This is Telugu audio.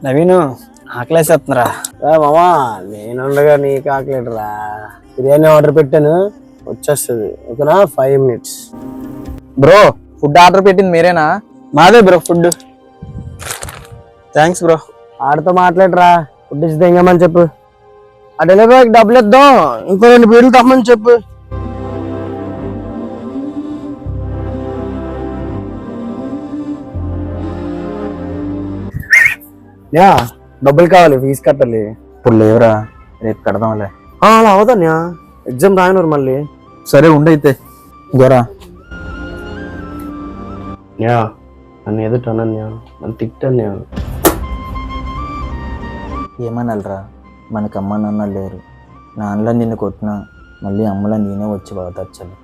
నవీను ఆకలేసేస్తున్నారా? మామా నేనుండగా నీకు ఆకలేటరా. బిర్యానీ ఆర్డర్ పెట్టాను, వచ్చేస్తుంది. ఓకేనా? 5 minutes. బ్రో ఫుడ్ ఆర్డర్ పెట్టింది మీరేనా? మాదే బ్రో ఫుడ్. Thanks bro. ఆడితో మాట్లాడరా, ఫుడ్ ఇచ్చి తెంగమని చెప్పు. ఆ డెలివరీకి డబ్బులు ఇద్దాం, ఇంకో 2 బీర్లు తమ్మని చెప్పు. యా డబ్బులు కావాలి, ఫీజు కట్టాలి. ఇప్పుడు లేవురా, రేపు కడదాంలే. అలా అవదన్యా, ఎగ్జామ్ రాయనరు మళ్ళీ. సరే ఉండైతే గోరా. యా నన్ను ఎదుట అనన్యా, నన్ను తిట్టన్యా. ఏమనాలరా, మనకు అమ్మ నాన్న లేరు. నాన్నలా నిన్ను కొట్టినా మళ్ళీ అమ్మలా నేనే వచ్చి బాధపరచాలి.